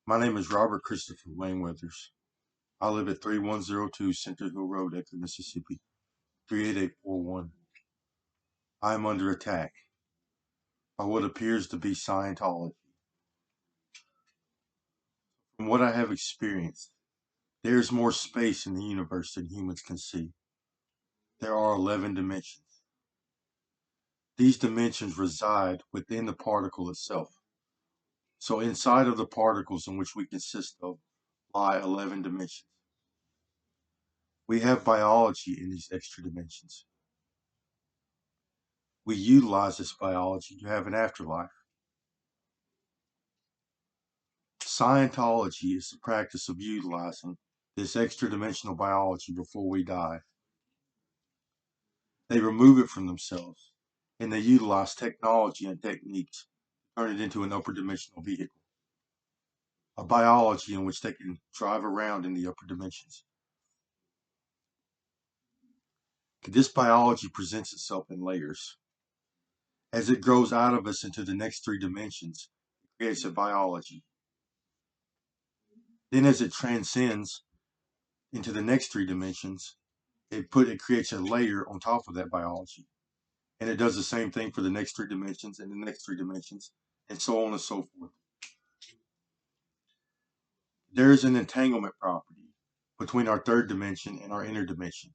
My name is Robert Christopher Wayne Weathers. I live at 3102 Center Hill Road, Edgar, Mississippi, 38841. I am under attack by what appears to be Scientology. From what I have experienced, there is more space in the universe than humans can see. There are 11 dimensions. These dimensions reside within the particle itself. So inside of the particles in which we consist of lie 11 dimensions. We have biology in these extra dimensions. We utilize this biology to have an afterlife. Scientology is the practice of utilizing this extra dimensional biology before we die. They remove it from themselves and they utilize technology and techniques to turn it into an upper dimensional vehicle, a biology in which they can drive around in the upper dimensions. This biology presents itself in layers. As it grows out of us into the next three dimensions, it creates a biology. Then as it transcends into the next three dimensions, it creates a layer on top of that biology. And it does the same thing for the next three dimensions and the next three dimensions, and so on and so forth. There is an entanglement property between our third dimension and our inner dimension.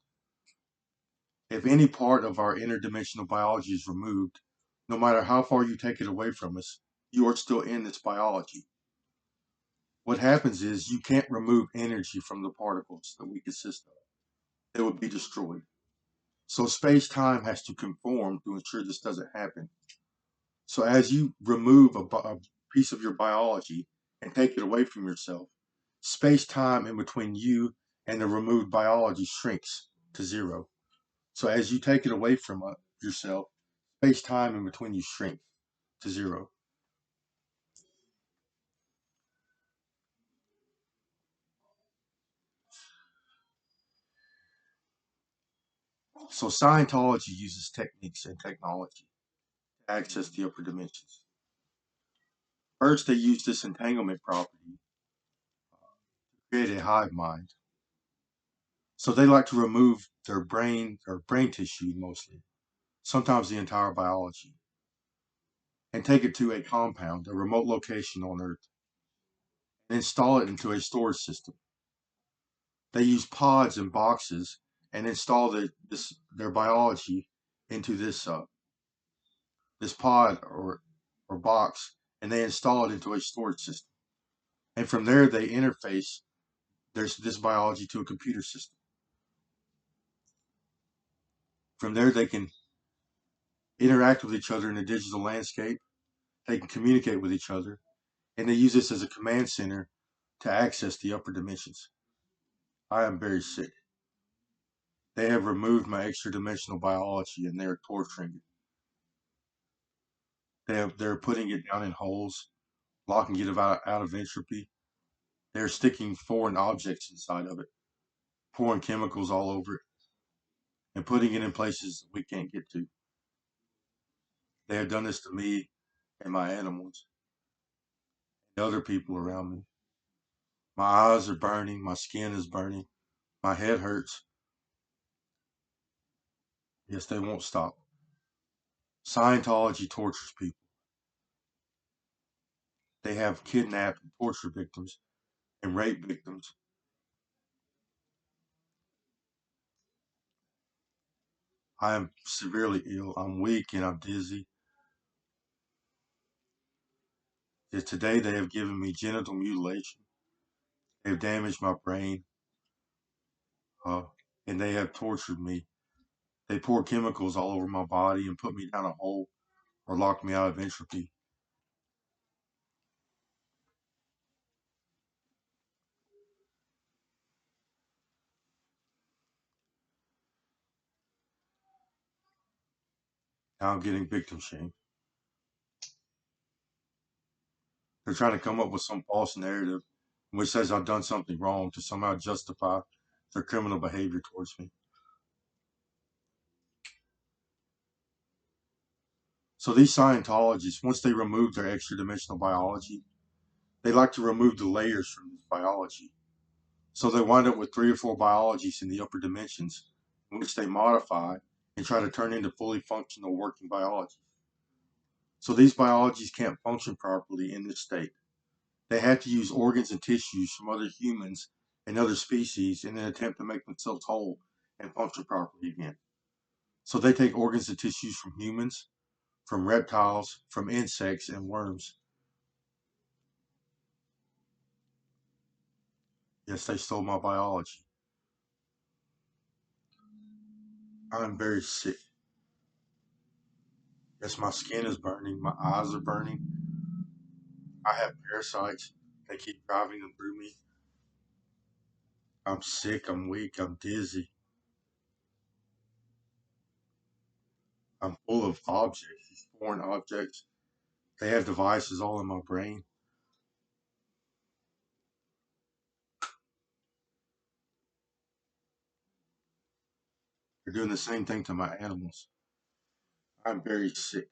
If any part of our interdimensional biology is removed, no matter how far you take it away from us, you are still in this biology. What happens is you can't remove energy from the particles that we consist of. They would be destroyed. So space-time has to conform to ensure this doesn't happen. So as you remove a piece of your biology and take it away from yourself, space-time in between you and the removed biology shrinks to zero. So as you take it away from yourself, space-time in between you shrinks to zero. So Scientology uses techniques and technology to access the upper dimensions. First, they use this entanglement property to create a hive mind. So they like to remove their brain or brain tissue mostly, sometimes the entire biology, and take it to a compound, a remote location on Earth, and install it into a storage system. They use pods and boxes and install their biology into this pod or box, and they install it into a storage system. And from there, they interface this biology to a computer system. From there, they can interact with each other in a digital landscape. They can communicate with each other, and they use this as a command center to access the upper dimensions. I am very sick. They have removed my extra dimensional biology and they're torturing it. They're putting it down in holes, locking it out of entropy. They're sticking foreign objects inside of it, pouring chemicals all over it, and putting it in places we can't get to. They have done this to me and my animals and other people around me. My eyes are burning, my skin is burning, my head hurts. Yes, they won't stop. Scientology tortures people. They have kidnapped and torture victims and rape victims. I am severely ill. I'm weak and I'm dizzy. Yet today they have given me genital mutilation. They have damaged my brain, uh, and they have tortured me. They pour chemicals all over my body and put me down a hole or lock me out of entropy. Now I'm getting victim shamed. They're trying to come up with some false narrative which says I've done something wrong to somehow justify their criminal behavior towards me. So these Scientologists, once they remove their extra dimensional biology, they like to remove the layers from this biology. So they wind up with 3 or 4 biologies in the upper dimensions, in which they modify and try to turn into fully functional working biology. So these biologies can't function properly in this state. They have to use organs and tissues from other humans and other species in an attempt to make themselves whole and function properly again. So they take organs and tissues from humans, from reptiles, from insects, and worms. Yes, they stole my biology. I'm very sick. Yes, my skin is burning. My eyes are burning. I have parasites. They keep driving them through me. I'm sick. I'm weak. I'm dizzy. I'm full of objects, these foreign objects. They have devices all in my brain. They're doing the same thing to my animals. I'm very sick.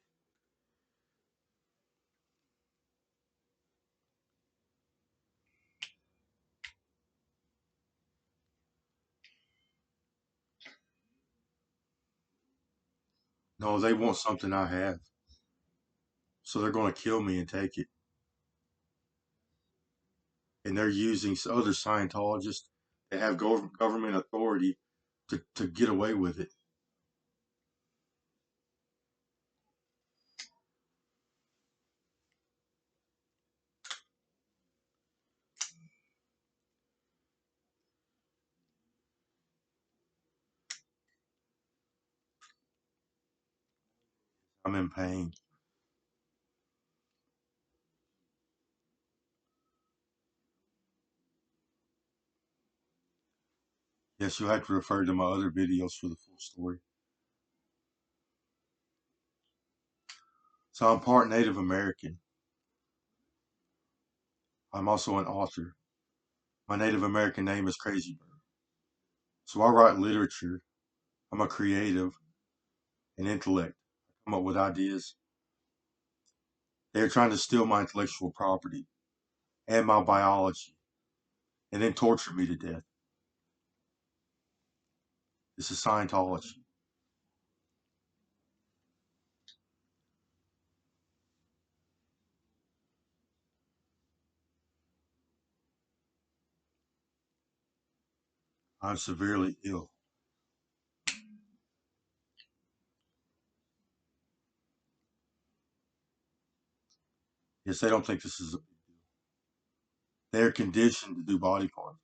No, they want something I have. So they're going to kill me and take it. And they're using other Scientologists that have government authority to get away with it. I'm in pain. Yes, you'll have to refer to my other videos for the full story. So I'm part Native American. I'm also an author. My Native American name is Crazy Bird. So I write literature. I'm a creative and intellect. I come up with ideas. They're trying to steal my intellectual property and my biology and then torture me to death. This is Scientology. I'm severely ill. Yes, they don't think this is a big deal. They're conditioned to do body parts.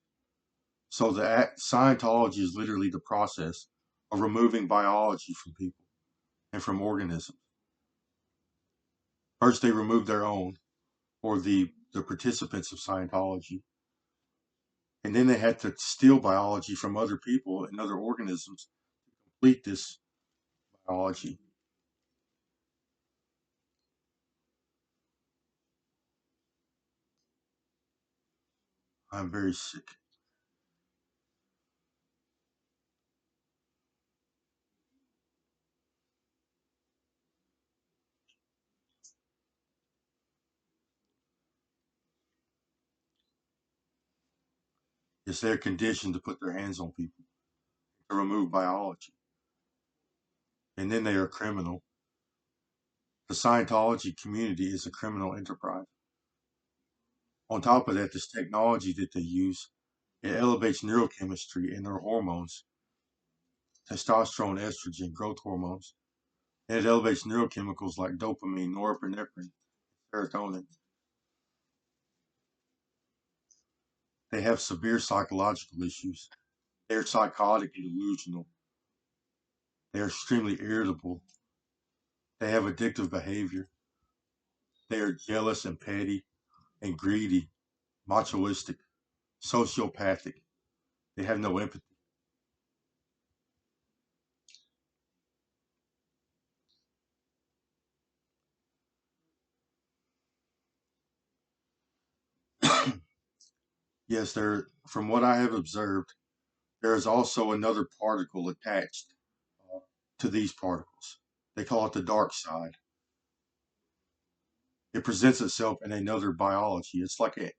So Scientology is literally the process of removing biology from people and from organisms. First, they remove their own, or the participants of Scientology, and then they had to steal biology from other people and other organisms to complete this biology. I'm very sick. Yes, they're conditioned to put their hands on people, to remove biology, and then they are criminal. The Scientology community is a criminal enterprise. On top of that, this technology that they use, it elevates neurochemistry and their hormones, testosterone, estrogen, growth hormones, and it elevates neurochemicals like dopamine, norepinephrine, serotonin. They have severe psychological issues. They're psychotic and delusional. They are extremely irritable. They have addictive behavior. They are jealous and petty and greedy, machoistic, sociopathic. They have no empathy. Yes, there. From what I have observed, there is also another particle attached to these particles. They call it the dark side. it presents itself in another biology. It's like an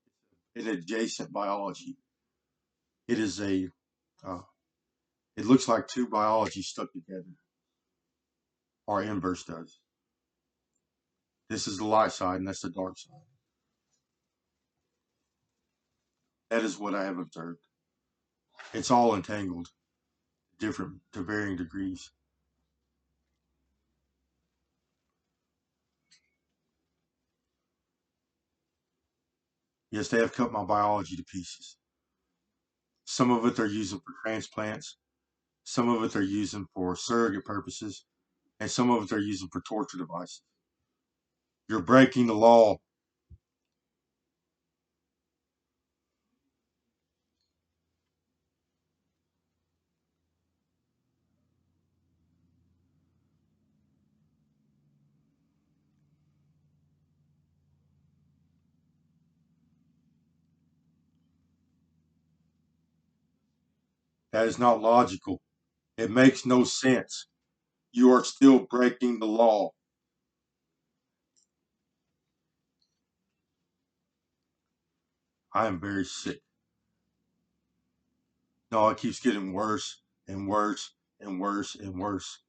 adjacent biology. It is uh, it looks like two biologies stuck together. Our inverse does. This is the light side, and that's the dark side. That is what I have observed. It's all entangled, different to varying degrees. Yes, they have cut my biology to pieces. Some of it they're using for transplants, some of it they're using for surrogate purposes, and some of it they're using for torture devices. You're breaking the law. That is not logical. It makes no sense. You are still breaking the law. I am very sick. No, it keeps getting worse and worse and worse and worse.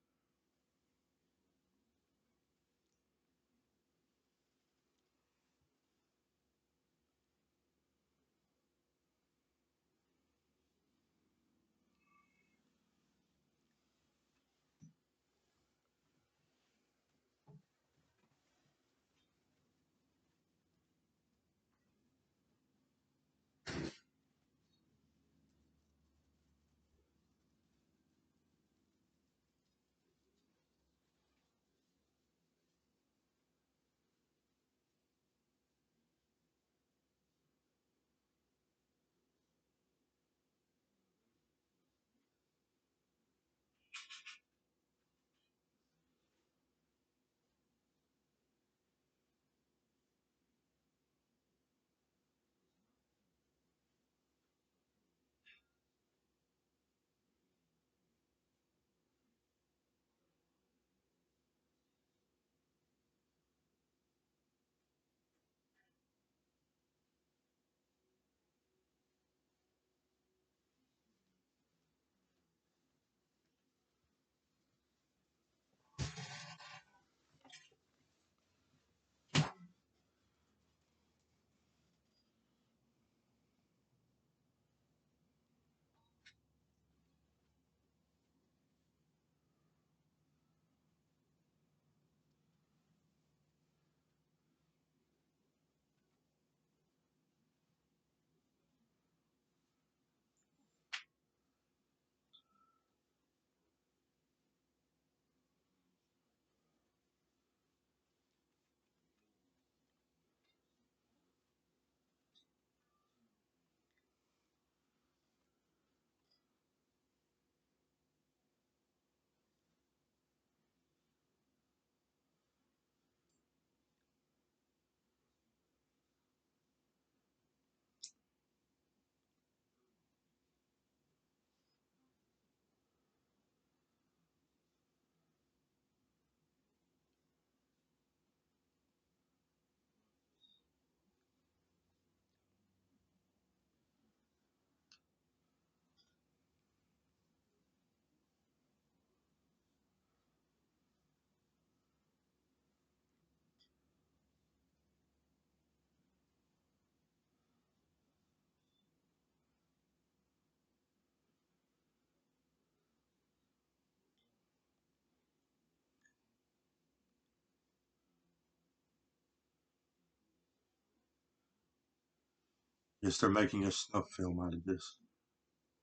Yes, they're making a snuff film out of this.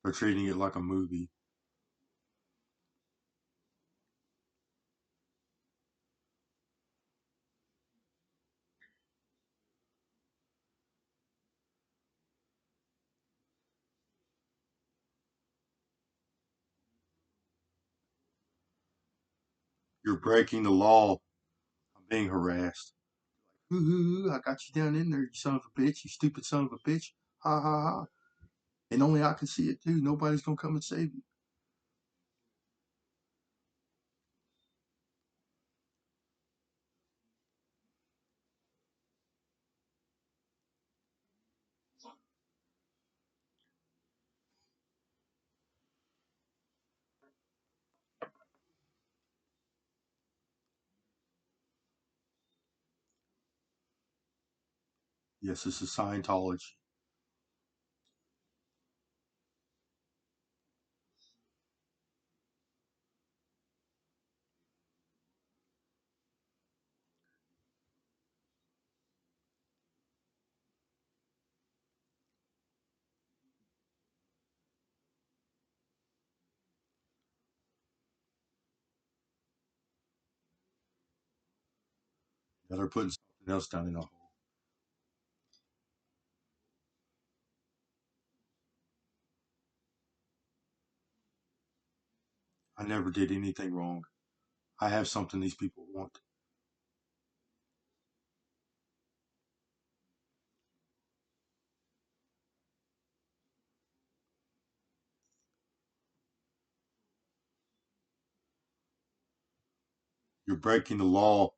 They're treating it like a movie. You're breaking the law. I'm being harassed. Ooh, I got you down in there, you son of a bitch, you stupid son of a bitch. Ha ha ha. And only I can see it too. Nobody's gonna come and save you. Yes, this is Scientology. Now they're putting something else down in a hole. I never did anything wrong. I have something these people want. You're breaking the law.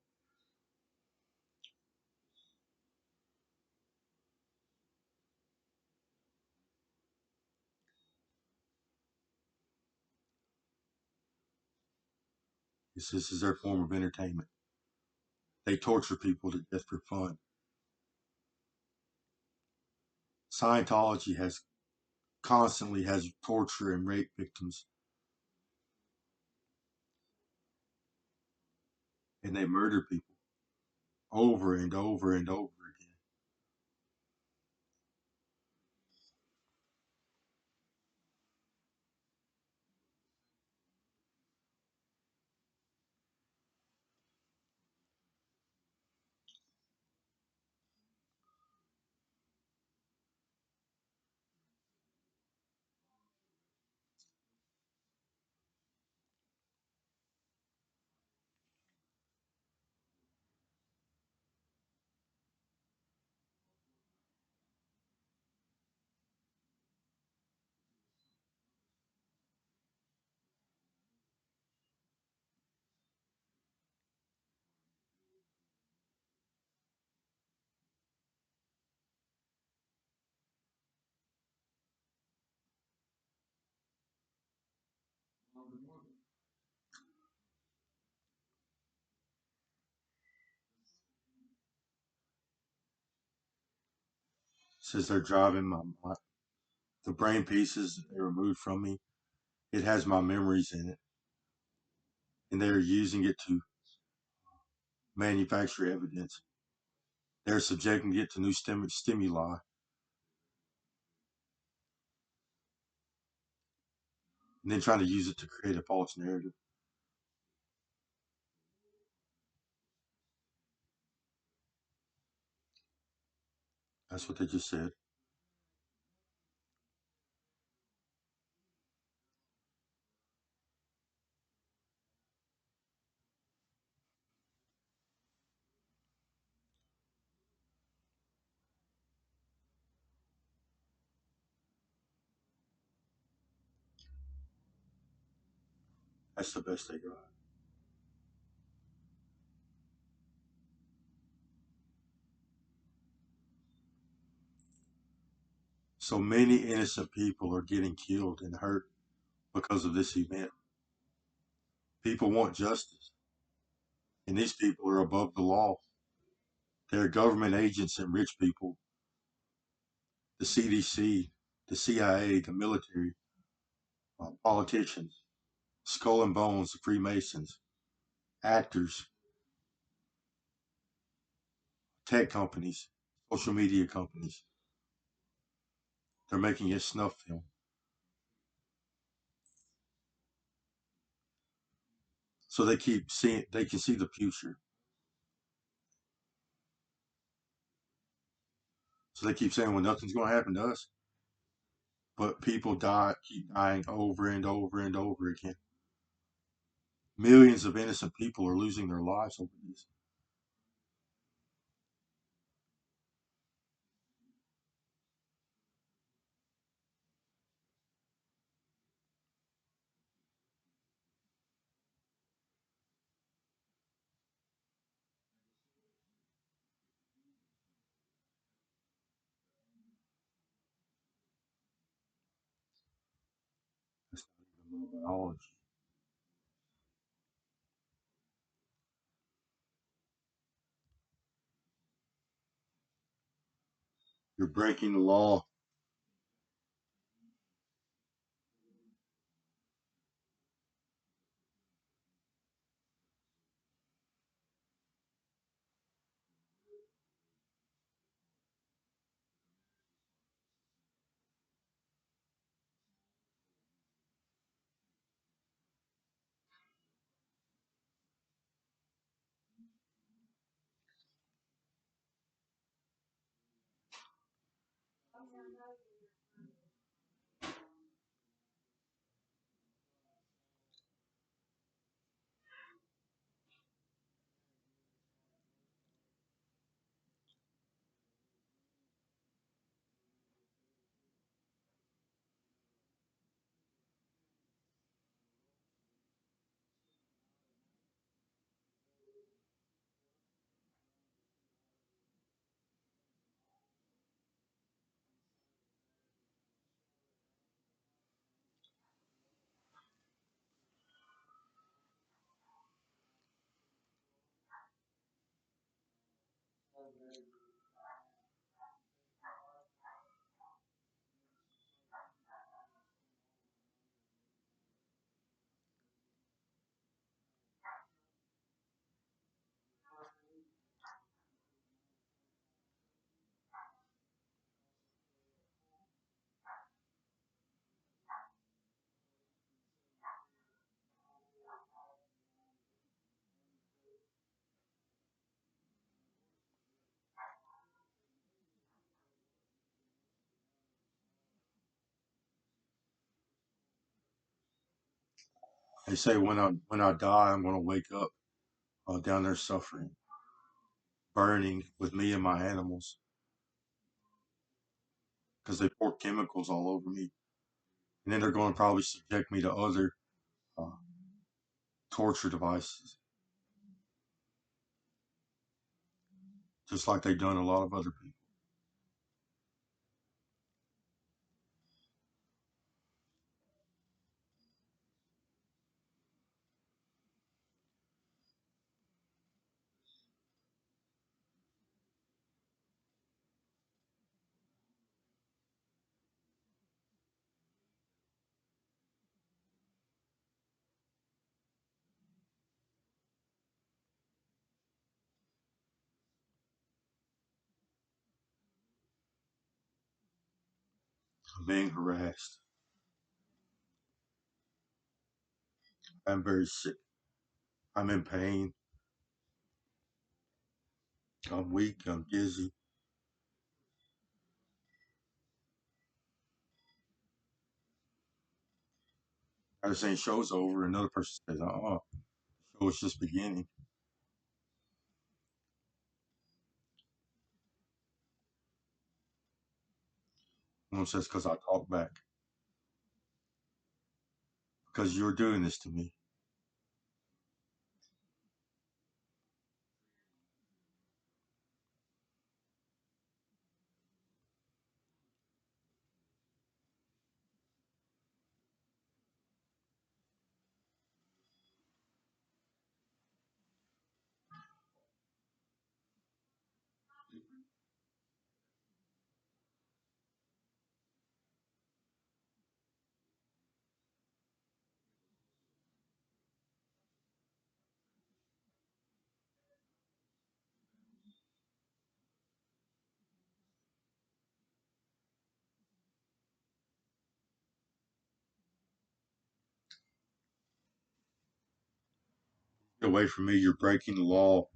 This is their form of entertainment. They torture people to death for fun. Scientology has constantly has torture and rape victims, and they murder people over and over and over again. Says they're driving the brain pieces that they removed from me. It has my memories in it, and they're using it to manufacture evidence. They're subjecting it to new stimuli, and then trying to use it to create a false narrative. That's what they just said. That's the best they got. So many innocent people are getting killed and hurt because of this event. People want justice, and these people are above the law. They're government agents and rich people, the CDC, the CIA, the military, politicians, Skull and Bones, the Freemasons, actors, tech companies, social media companies. They're making a snuff film. So they keep seeing, they can see the future. So they keep saying, well, nothing's going to happen to us. But people keep dying over and over and over again. Millions of innocent people are losing their lives over this. That's not even biology. You're breaking the law. They say when I die, I'm going to wake up down there suffering, burning with me and my animals because they pour chemicals all over me, and then they're going to probably subject me to other uh, torture devices, just like they've done a lot of other people. I'm being harassed. I'm very sick. I'm in pain. I'm weak. I'm dizzy. I was saying show's over. Another person says, show is just beginning. One says, because I talk back. Because you're doing this to me. Get away from me. You're breaking the law.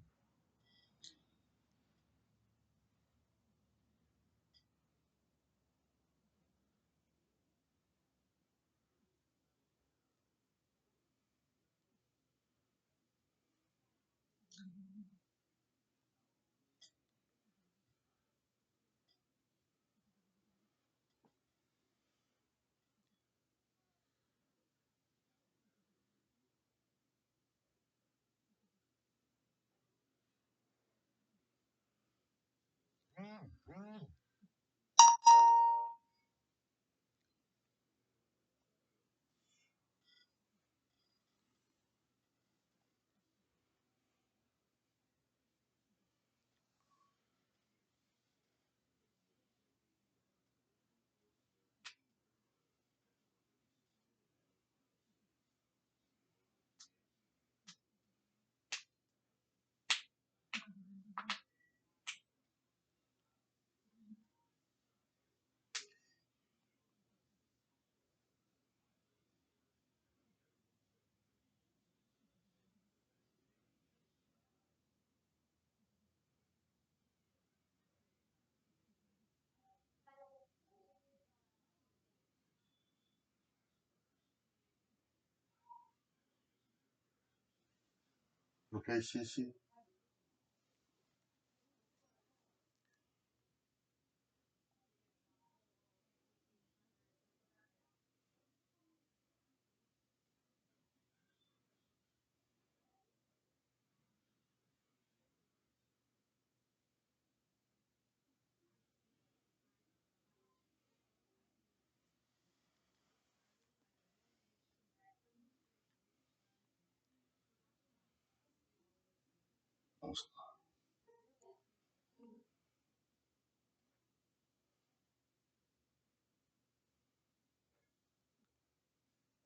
KCC?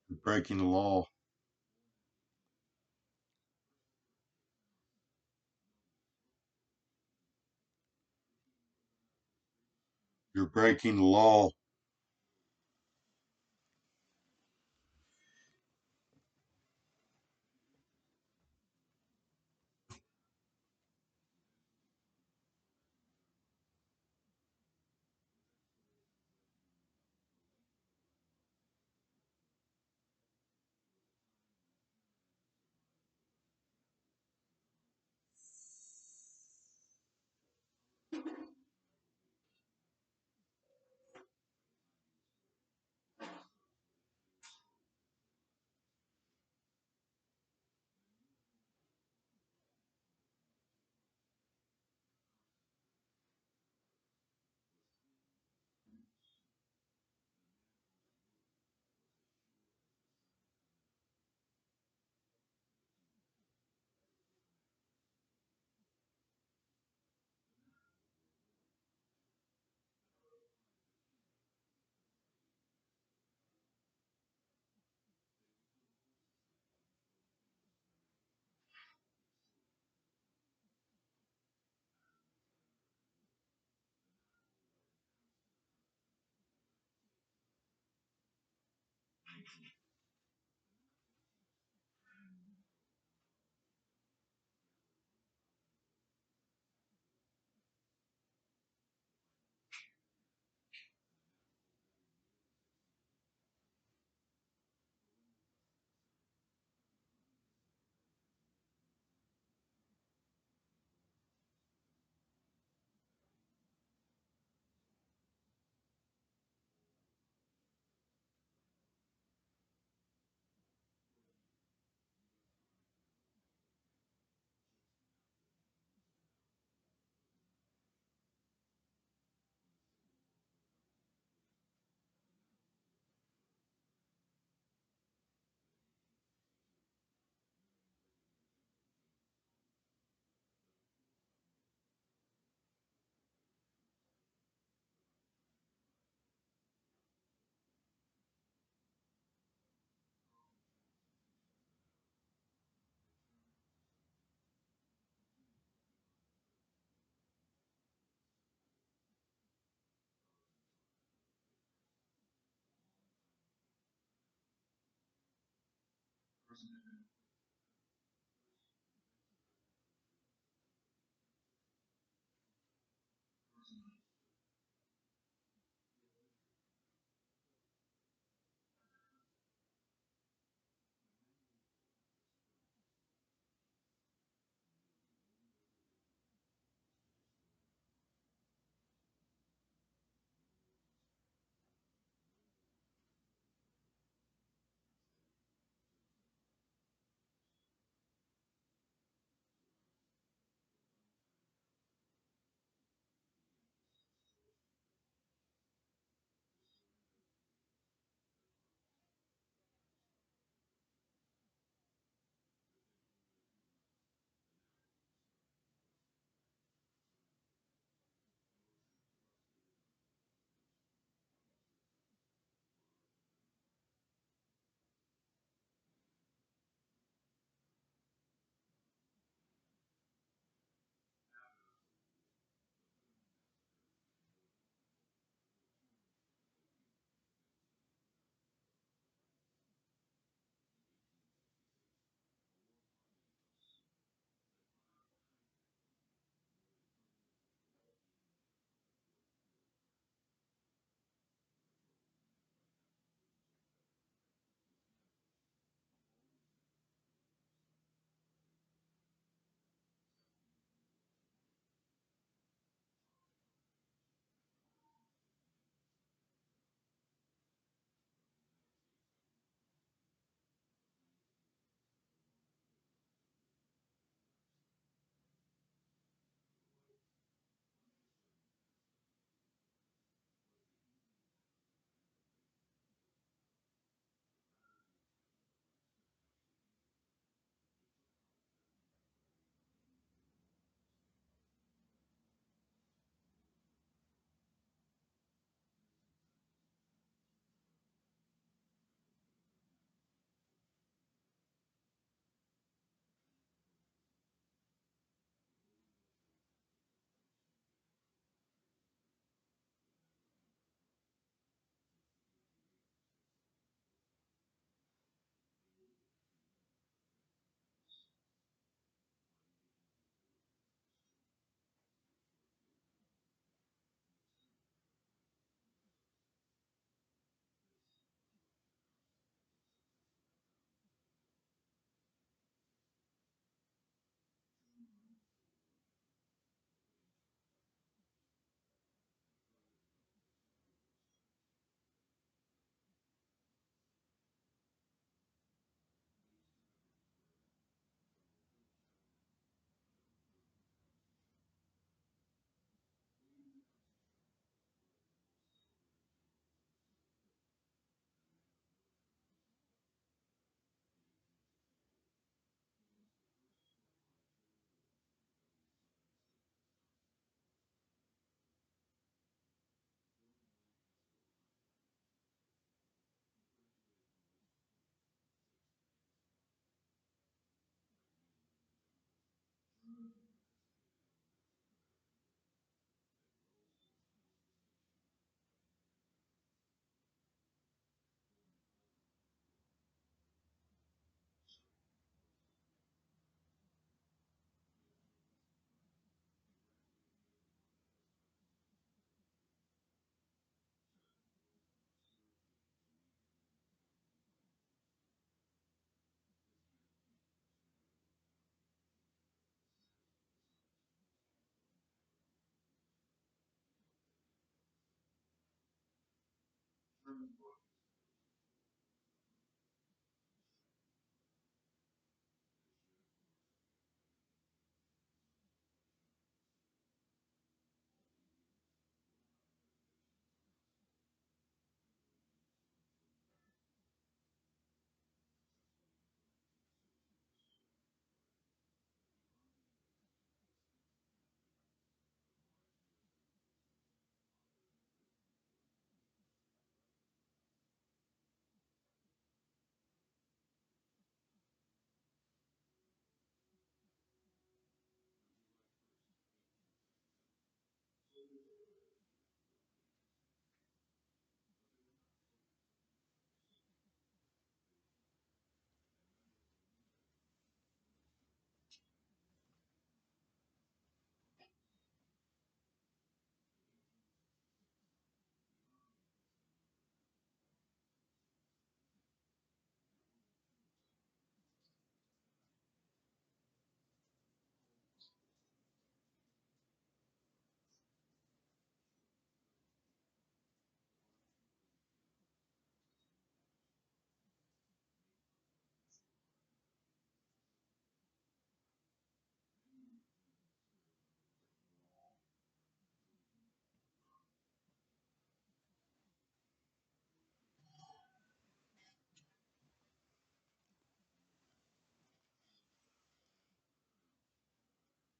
You're breaking the law. You're breaking the law.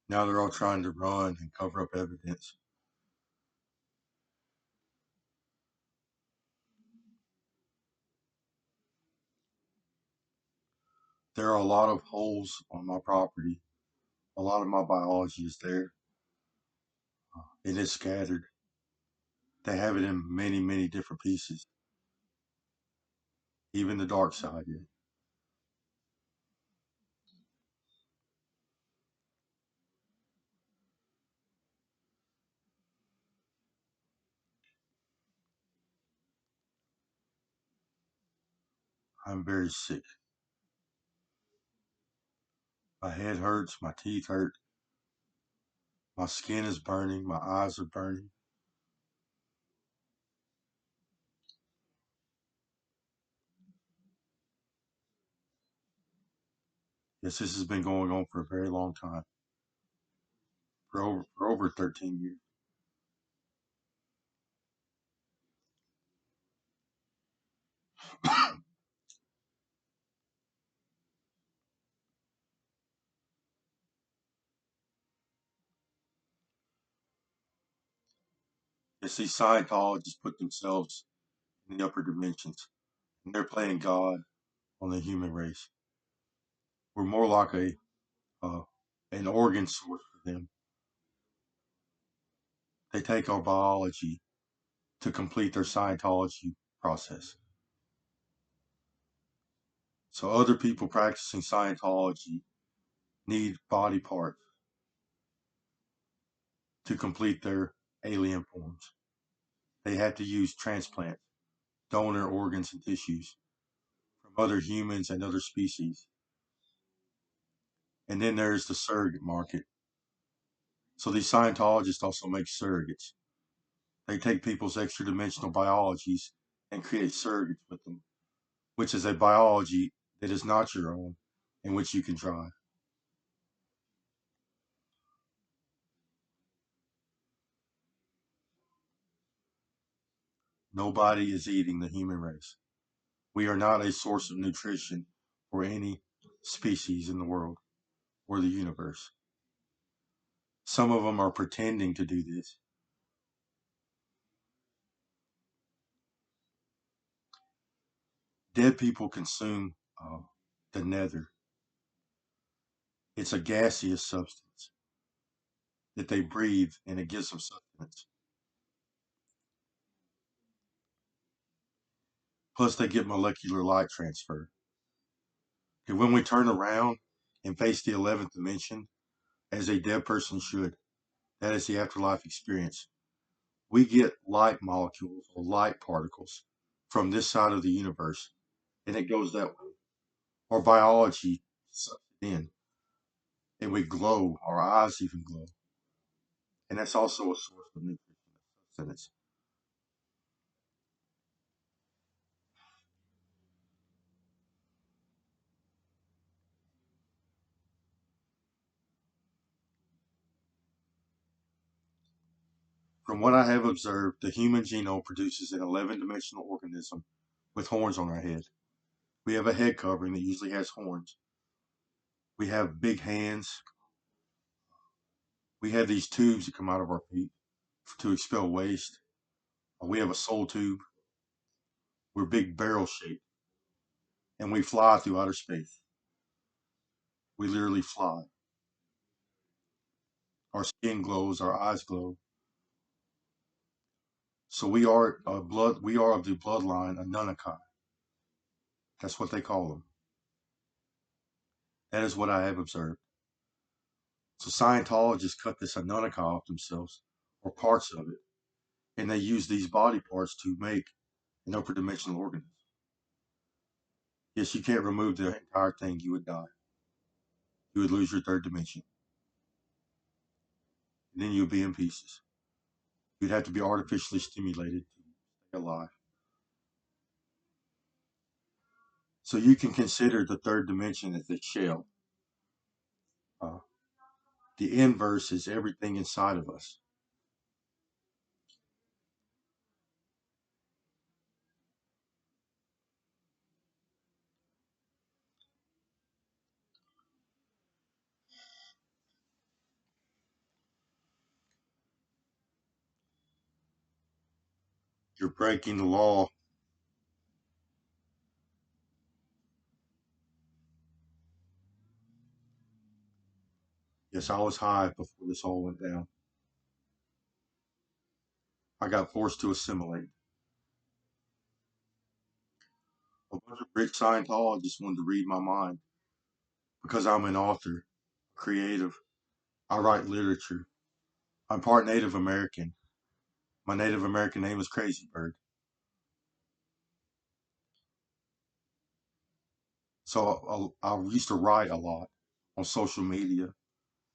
Now they're all trying to run and cover up evidence. There are a lot of holes on my property. A lot of my biology is there. It is scattered. They have it in many, many different pieces. Even the dark side. Yeah. I'm very sick. My head hurts. My teeth hurt. My skin is burning. My eyes are burning. Yes, this has been going on for a very long time. For over 13 years. Yes, these Scientologists put themselves in the upper dimensions, and they're playing God on the human race. We're more like uh, an organ source for them. They take our biology to complete their Scientology process. So other people practicing Scientology need body parts to complete their alien forms. They have to use transplants, donor organs and tissues from other humans and other species. And then there's the surrogate market. So these Scientologists also make surrogates. They take people's extra dimensional biologies and create surrogates with them, which is a biology that is not your own, in which you can drive. Nobody is eating the human race. We are not a source of nutrition for any species in the world or the universe. Some of them are pretending to do this. Dead people consume the nether. It's a gaseous substance that they breathe and it gives them sustenance. Plus, they get molecular light transfer. And when we turn around and face the 11th dimension, as a dead person should, that is the afterlife experience, we get light molecules or light particles from this side of the universe, and it goes that way. Our biology sucks it in, and we glow. Our eyes even glow, and that's also a source of nutrition and sustenance. From what I have observed, the human genome produces an 11-dimensional organism with horns on our head. We have a head covering that usually has horns. We have big hands. We have these tubes that come out of our feet to expel waste. We have a soul tube. We're big barrel shaped, and we fly through outer space. We literally fly. Our skin glows. Our eyes glow. So we are blood. We are of the bloodline of Anunnaki. That's what they call them. That is what I have observed. So Scientologists cut this Anunnaki off themselves, or parts of it, and they use these body parts to make an upper dimensional organism. Yes, you can't remove the entire thing. You would die. You would lose your third dimension, and then you'd be in pieces. You'd have to be artificially stimulated to stay alive. So you can consider the third dimension as a shell. Uh, the inverse is everything inside of us. You're breaking the law. Yes, I was high before this all went down. I got forced to assimilate. A bunch of rich Scientologists wanted to read my mind because I'm an author, creative. I write literature. I'm part Native American. My Native American name is Crazy Bird. So I used to write a lot on social media,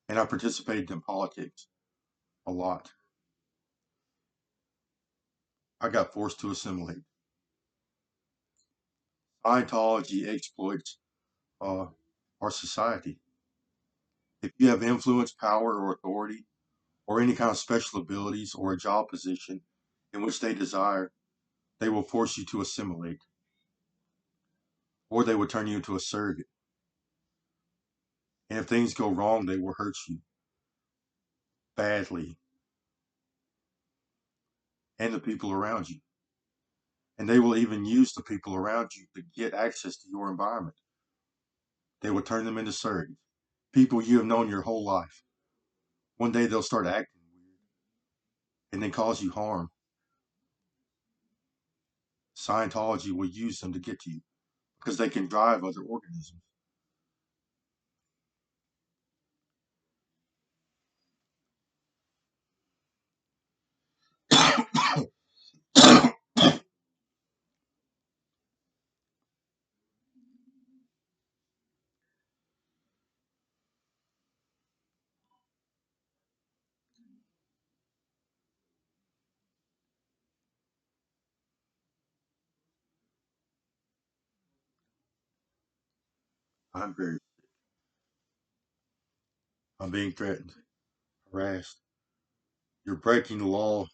and I participated in politics a lot. I got forced to assimilate. Scientology exploits uh, our society. If you have influence, power, or authority, or any kind of special abilities or a job position in which they desire, they will force you to assimilate, or they will turn you into a surrogate. And if things go wrong, they will hurt you badly and the people around you. And they will even use the people around you to get access to your environment. They will turn them into surrogates, people you have known your whole life. One day they'll start acting weird and then cause you harm. Scientology will use them to get to you because they can drive other organisms. I'm very, I'm being threatened, harassed. You're breaking the law.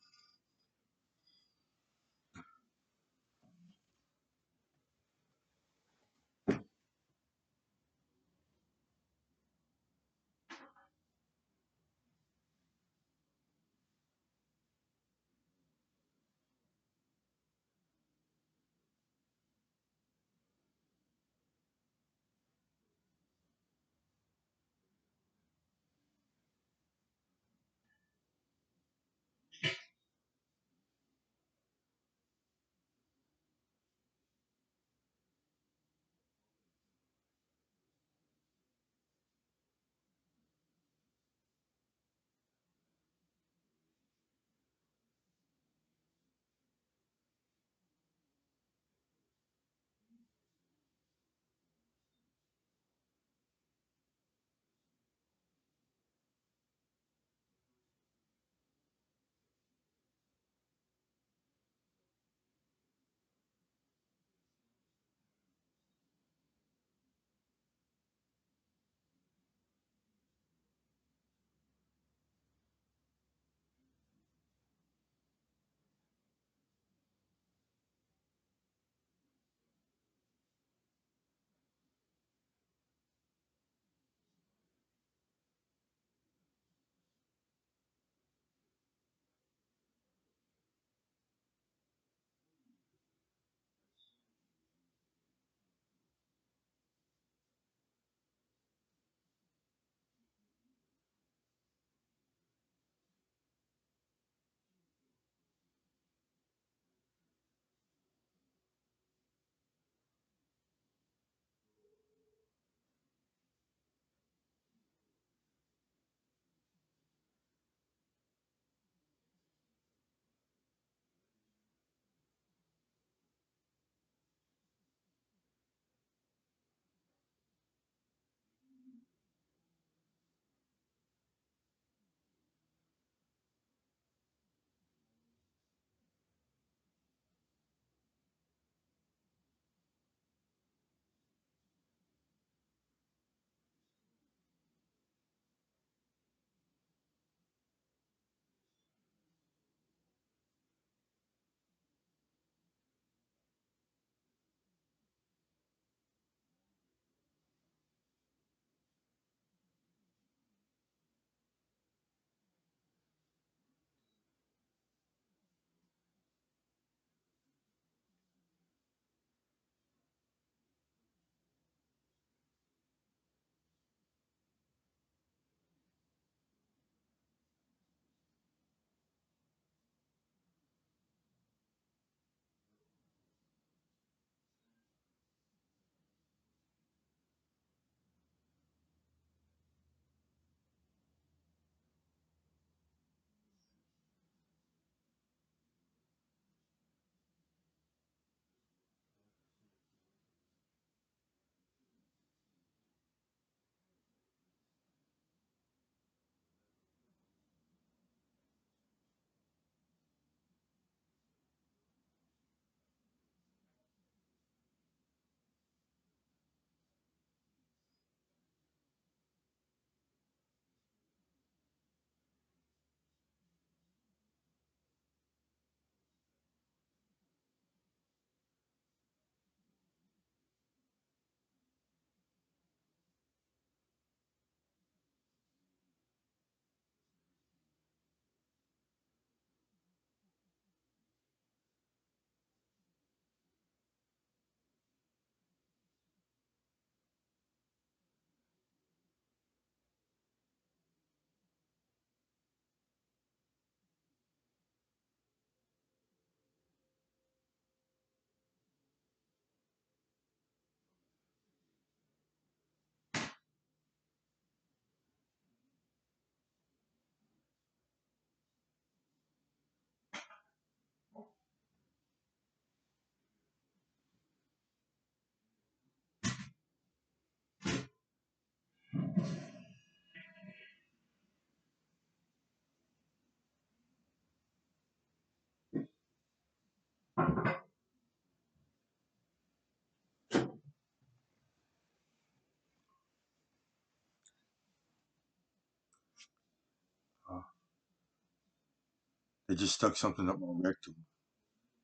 They just stuck something up my rectum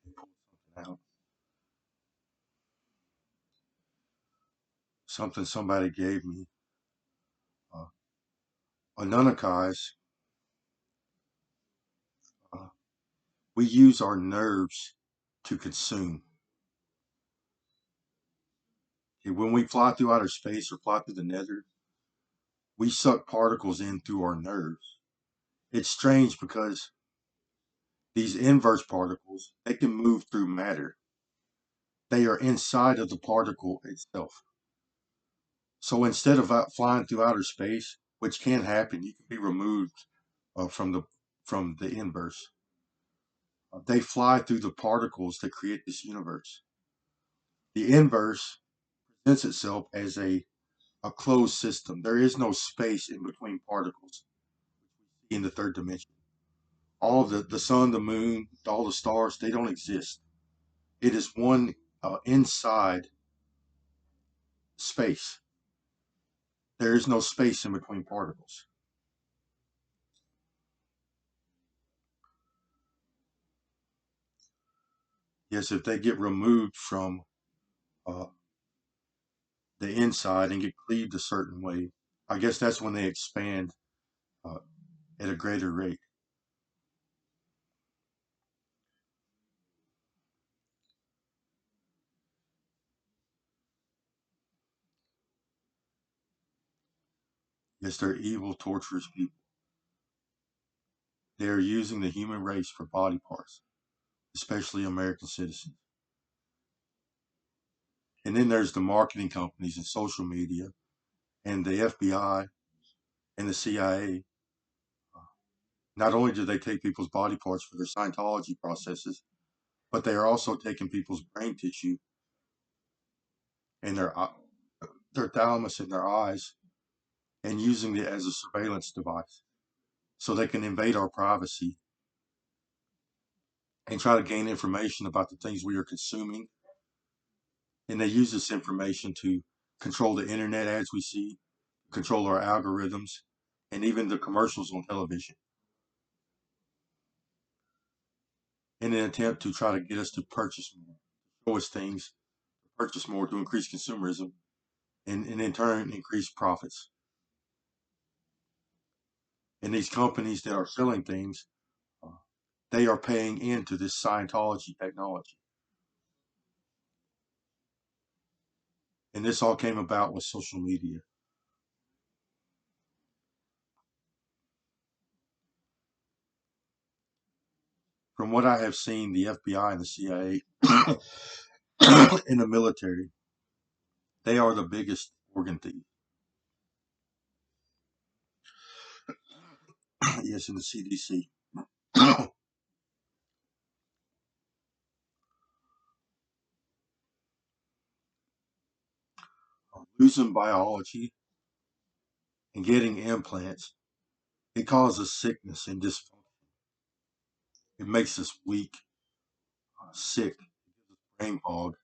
and pulled something out. Something somebody gave me. Uh, Anunnakis, uh, we use our nerves to consume. Okay, when we fly through outer space or fly through the nether, we suck particles in through our nerves. It's strange because these inverse particles, they can move through matter. They are inside of the particle itself. So instead of flying through outer space, which can happen, you can be removed from the inverse. They fly through the particles that create this universe. The inverse presents itself as a closed system. There is no space in between particles in the third dimension. All the sun, the moon, all the stars, they don't exist. It is one inside space. There is no space in between particles. Yes, if they get removed from uh, the inside and get cleaved a certain way, I guess that's when they expand uh, at a greater rate. Yes, they're evil, torturous people. They are using the human race for body parts, especially American citizens. And then there's the marketing companies and social media and the FBI and the CIA. Not only do they take people's body parts for their Scientology processes, but they are also taking people's brain tissue and their thalamus in their eyes and using it as a surveillance device so they can invade our privacy and try to gain information about the things we are consuming. And they use this information to control the internet ads we see, control our algorithms, and even the commercials on television in an attempt to try to get us to purchase more, show us things, purchase more to increase consumerism, and in turn increase profits. And these companies that are selling things, uh, they are paying into this Scientology technology. And this all came about with social media. From what I have seen, the FBI and the CIA in the military, they are the biggest organ thieves. Yes, in the CDC. Losing biology and getting implants, it causes sickness and dysfunction. It makes us weak, sick, brain fog.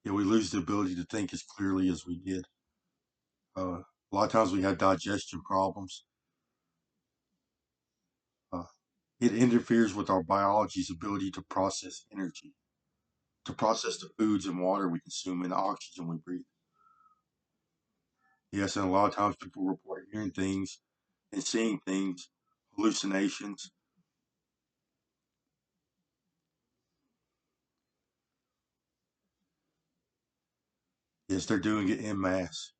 Yeah, we lose the ability to think as clearly as we did. A lot of times we have digestion problems. Uh, it interferes with our biology's ability to process energy, to process the foods and water we consume and the oxygen we breathe. Yes, and a lot of times people report hearing things and seeing things, hallucinations. Yes, they're doing it en masse.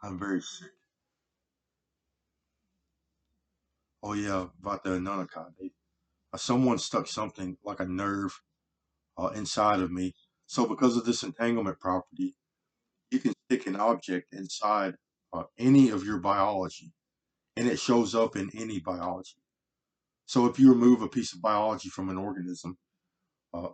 I'm very sick. Oh yeah, about the Anunnaki. Someone stuck something like a nerve inside of me. So because of this entanglement property, you can stick an object inside any of your biology, and it shows up in any biology. So if you remove a piece of biology from an organism, uh,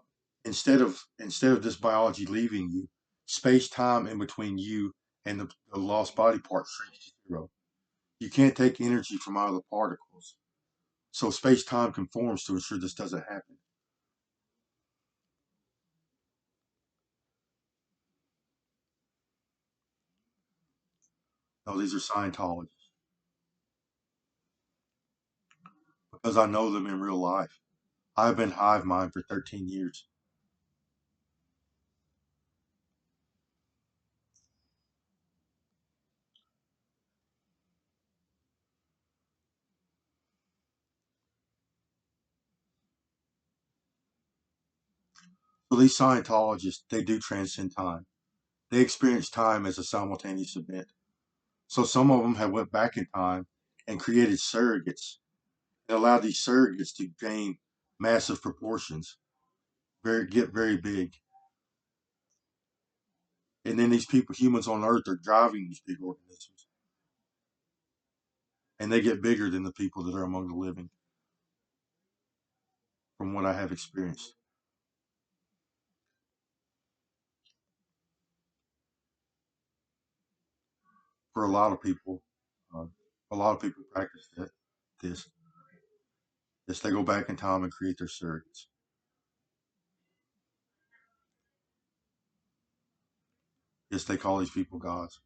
instead of this biology leaving you, space time in between you and the lost body part shrinks to zero. You can't take energy from out of the particles, so space time conforms to ensure this doesn't happen. No, these are Scientologists because I know them in real life. I've been hive mind for 13 years. So these Scientologists, they do transcend time. They experience time as a simultaneous event. So some of them have went back in time and created surrogates and allowed these surrogates to gain massive proportions, get very big. And then these people, humans on Earth, are driving these big organisms, and they get bigger than the people that are among the living, from what I have experienced. For uh, a lot of people practice that. This, yes, they go back in time and create their surrogates. Yes, they call these people gods.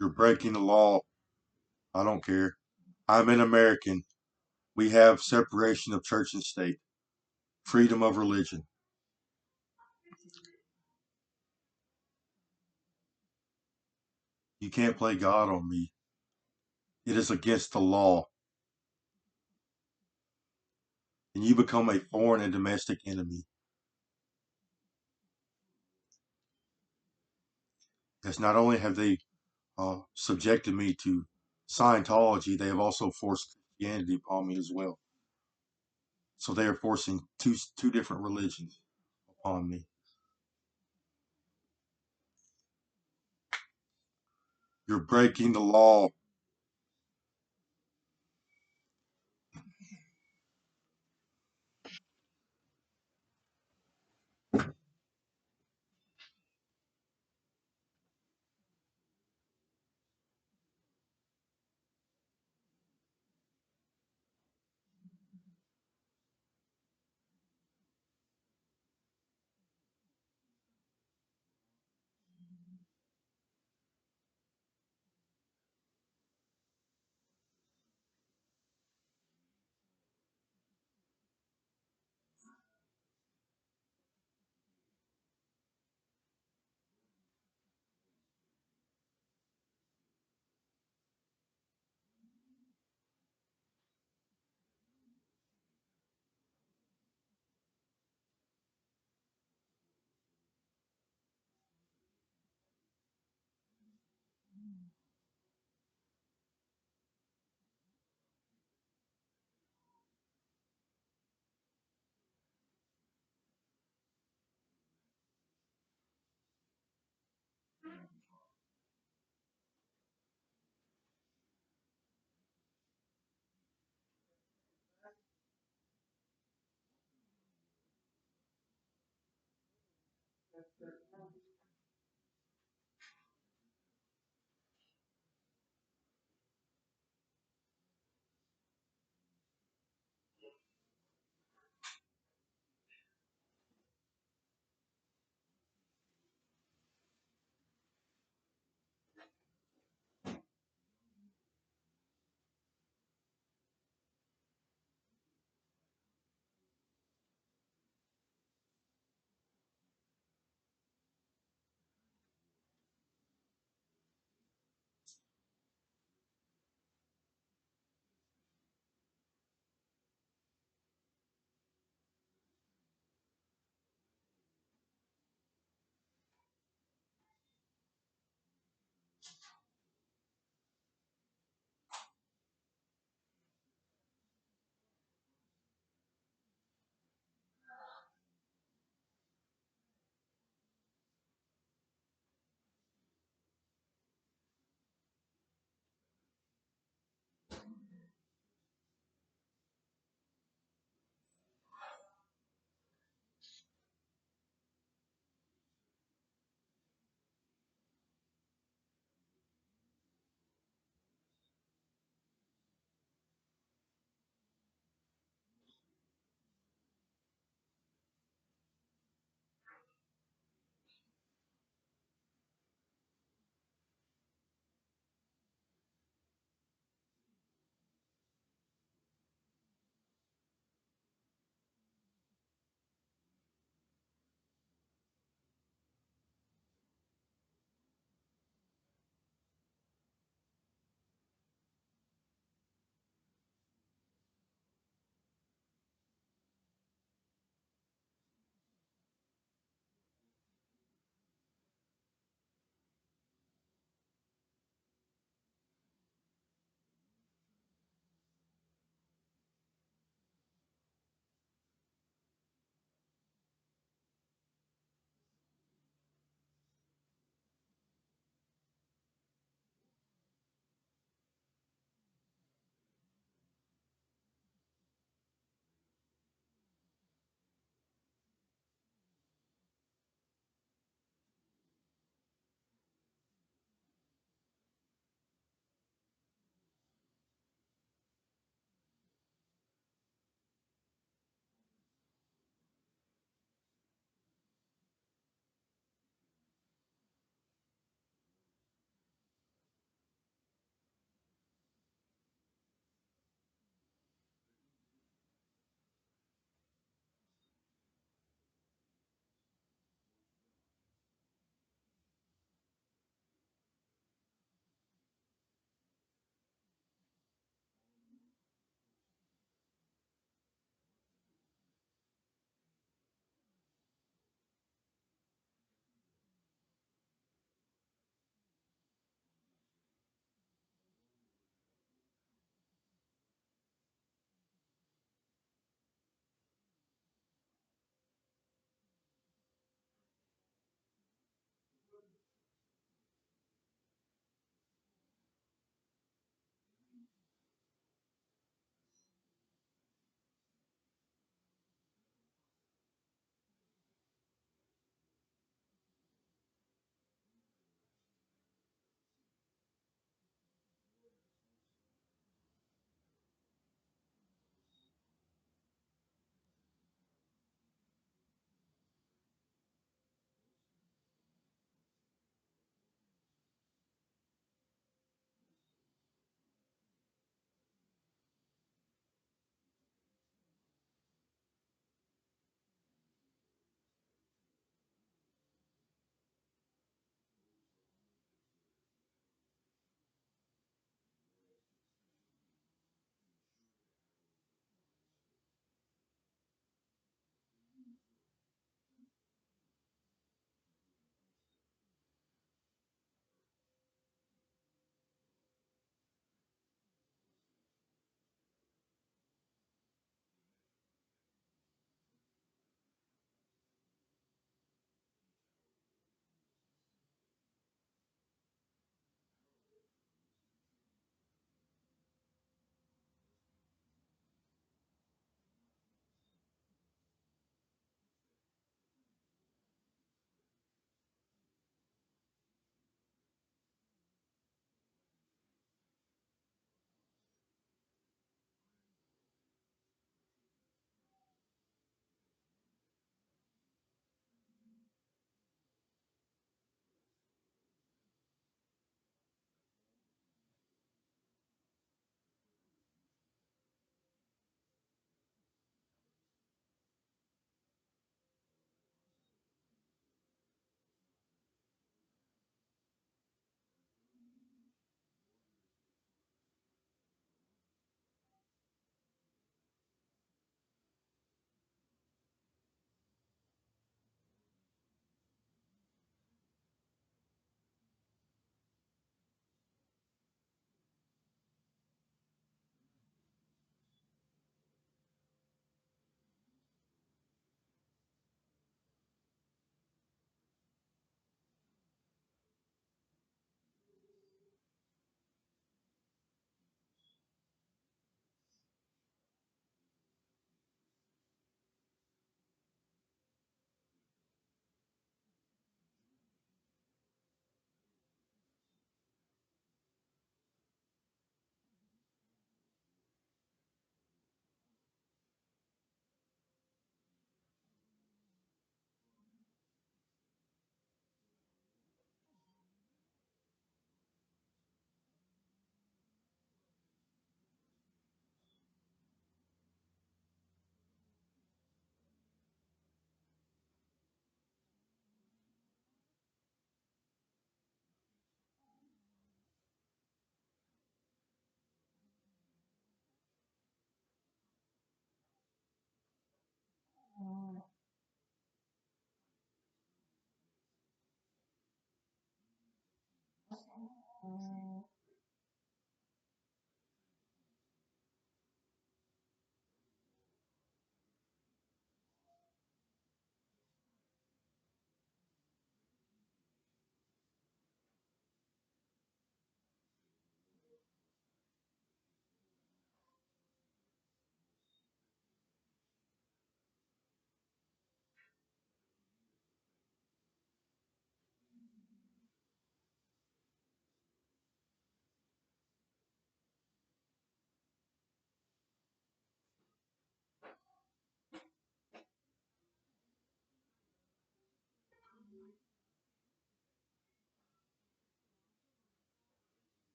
You're breaking the law. I don't care. I'm an American. We have separation of church and state, freedom of religion. You can't play God on me. It is against the law, and you become a foreign and domestic enemy. As not only have they subjected me to Scientology, they have also forced Christianity upon me as well. So they are forcing two different religions upon me. You're breaking the law.